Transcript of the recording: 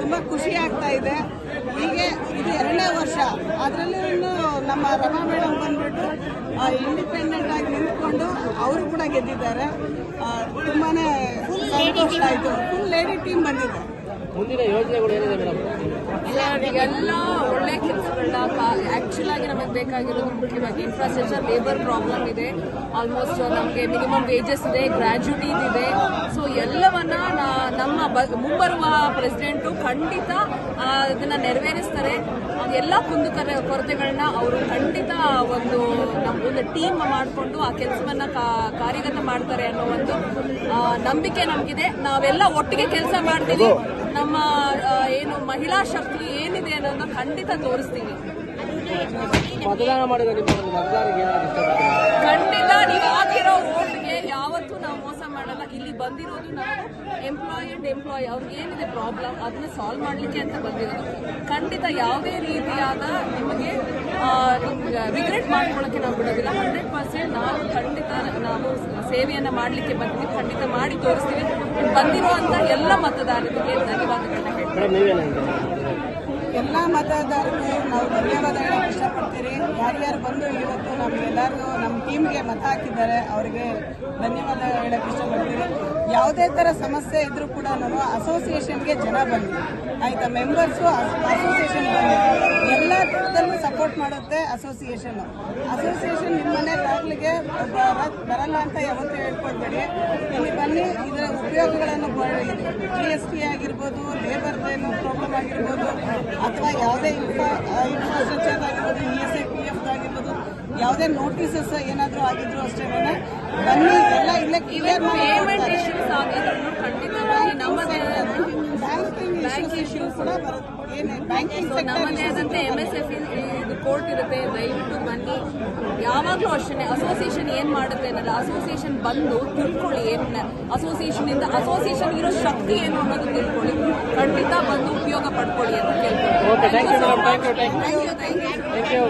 ತುಂಬಾ ಖುಷಿ ಆಗ್ತಾ ಇದೆ. ಹೀಗೆ ಇದು 2ನೇ ವರ್ಷ. ಅದರಲ್ಲೂ ಇನ್ನು ನಮ್ಮ ರಮಾ ಮೇಡಮ್ ಬಂದ್ಬಿಟ್ಟು ಇಂಡಿಪೆಂಡೆಂಟ್ ಆಗಿ ನಿಂತ್ಕೊಂಡು ಅವರು ಕೂಡ ಗೆದ್ದಿದ್ದಾರೆ. ತುಂಬಾನೇ ಸಂತೋಷ ಆಯಿತು. ಫುಲ್ ಲೇಡಿ ಟೀಮ್ ಬಂದಿದೆ. ಮುಂದಿನ ಯೋಜನೆಗಳು ಏನಿದೆ ಮೇಡಮ್? ಎಲ್ಲ ಒಳ್ಳೆ ಕೆಲಸಗಳನ್ನ ಆಕ್ಚುಲ್ ಆಗಿ ನಮಗೆ ಬೇಕಾಗಿರೋದು ಮುಖ್ಯವಾಗಿ ಇನ್ಫ್ರಾಸ್ಟ್ರಕ್ಚರ್, ಲೇಬರ್ ಪ್ರಾಬ್ಲಮ್ ಇದೆ. ಆಲ್ಮೋಸ್ಟ್ ನಮಗೆ ಮಿನಿಮಮ್ ವೇಜಸ್ ಇದೆ, ಗ್ರಾಜ್ಯುಟೀಸ್ ಇದೆ. ಸೊ ಎಲ್ಲವನ್ನ ನಮ್ಮ ಮುಂಬರುವ ಪ್ರೆಸಿಡೆಂಟು ಖಂಡಿತ ಅದನ್ನ ನೆರವೇರಿಸ್ತಾರೆ. ಎಲ್ಲ ಕೊರತೆಗಳನ್ನ ಅವರು ಖಂಡಿತ ಒಂದು ಟೀಮ್ ಮಾಡಿಕೊಂಡು ಆ ಕೆಲಸವನ್ನ ಕಾರ್ಯಗತ ಮಾಡ್ತಾರೆ ಅನ್ನೋ ಒಂದು ನಂಬಿಕೆ ನಮಗಿದೆ. ನಾವೆಲ್ಲ ಒಟ್ಟಿಗೆ ಕೆಲಸ ಮಾಡ್ತೀವಿ. ನಮ್ಮ ಏನು ಮಹಿಳಾ ಶಕ್ತಿ ಏನಿದೆ ಅನ್ನೋದನ್ನ ಖಂಡಿತ ತೋರಿಸ್ತೀವಿ. ಮತದಾನ ಮಾಡಿದ ಖಂಡಿತ ನೀವು ಹಾಕಿರೋ ವೋಟ್ಗೆ ಯಾವತ್ತೂ ನಾವು ಮೋಸ ಮಾಡಲ್ಲ. ಇಲ್ಲಿ ಬಂದಿರೋದು ನಾವು ಎಂಪ್ಲಾಯ್ ಅವ್ರಿಗೆ ಏನಿದೆ ಪ್ರಾಬ್ಲಮ್ ಅದನ್ನ ಸಾಲ್ವ್ ಮಾಡ್ಲಿಕ್ಕೆ ಅಂತ ಬಂದಿರೋದು. ಖಂಡಿತ ಯಾವುದೇ ರೀತಿಯಾದ ನಿಮಗೆ ರಿಗ್ರೆಟ್ ಮಾಡ್ಕೊಳ್ಳೋಕೆ ನಾವು ಬಿಡೋದಿಲ್ಲ. 100% ನಾವು ಖಂಡಿತ ನಾವು ಸೇವೆಯನ್ನ ಮಾಡಲಿಕ್ಕೆ ಬಂದಿದ್ದೀವಿ. ಖಂಡಿತ ಮಾಡಿ ತೋರಿಸ್ತೀವಿ. ಬಂದಿರುವಂತ ಎಲ್ಲ ಮತದಾರರಿಗೆ ಧನ್ಯವಾದಗಳನ್ನ ಹೇಳ್ತೀವಿ. ಎಲ್ಲ ಮತದಾರರಿಗೂ ನಾವು ಧನ್ಯವಾದ ಹೇಳಕ್ಕೆ ಇಷ್ಟಪಡ್ತೀರಿ. ಯಾರ್ಯಾರು ಬಂದು ಇವತ್ತು ನಮಗೆಲ್ಲರಿಗೂ ನಮ್ಮ ಟೀಮ್ಗೆ ಮತ ಹಾಕಿದ್ದಾರೆ ಅವರಿಗೆ ಧನ್ಯವಾದ ಹೇಳಕ್ಕೆ ಇಷ್ಟಪಡ್ತೀರಿ. ಯಾವುದೇ ಥರ ಸಮಸ್ಯೆ ಇದ್ರೂ ಕೂಡ ನಾನು ಅಸೋಸಿಯೇಷನ್ಗೆ ಜನ ಬಂದಿದೆ ಆಯಿತಾ. ಮೆಂಬರ್ಸು ಅಸೋಸಿಯೇಷನ್ ಬಂದಿದೆ. ಎಲ್ಲ ಥರದಲ್ಲೂ ಸಪೋರ್ಟ್ ಮಾಡುತ್ತೆ ಅಸೋಸಿಯೇಷನ್. ನಿಮ್ಮ ಮನೆ ಬಾಗಿಲಿಗೆ ಬರಲ್ಲ ಅಂತ ಯಾವತ್ತೂ ಹೇಳ್ಕೊಡ್ಬೇಡಿ. ಇಲ್ಲಿ ಬನ್ನಿ, ಇದರ ಉಪಯೋಗಗಳನ್ನು GST ಆಗಿರ್ಬೋದು, ಲೇಬರ್ ಏನು ಪ್ರಾಬ್ಲಮ್ ಆಗಿರ್ಬೋದು, ಅಥವಾ ಯಾವುದೇ ಇನ್ಫ್ರಾಸ್ಟ್ರಕ್ಚರ್ ಆಗಿರ್ಬೋದು, ESI PF ಆಗಿರ್ಬೋದು, ಯಾವುದೇ ನೋಟಿಸಸ್ ಏನಾದರೂ ಆಗಿದ್ರು ಅಷ್ಟೇ ಬನ್ನಿ. ಎಲ್ಲ ಇಲ್ಲೇ ಕ್ಲಿಯರ್ ಮಾಡಿ. ಬ್ಯಾಂಕಿಂಗ್ ಇಶ್ಯೂಸ್ ಕೂಡ ಬರುತ್ತೆ. ನಮ್ಮದೇ ಆದಂತೆ MSF ಕೋರ್ಟ್ ಇರುತ್ತೆ. ದಯವಿಟ್ಟು ಬನ್ನಿ. ಯಾವಾಗಲೂ ಅಷ್ಟೇ ಅಸೋಸಿಯೇಷನ್ ಏನ್ ಮಾಡುತ್ತೆ ಅನ್ನೋದು ಅಸೋಸಿಯೇಷನ್ ಬಂದು ತಿಳ್ಕೊಳ್ಳಿ. ಅಸೋಸಿಯೇಷನ್ ಇರೋ ಶಕ್ತಿ ಏನು ಅನ್ನೋದು ತಿಳ್ಕೊಳ್ಳಿ. ಖಂಡಿತ ಬಂದು ಉಪಯೋಗ ಪಡ್ಕೊಳ್ಳಿ ಅಂತ ಕೇಳ್ಕೊಳ್ಳಿ. Thank you.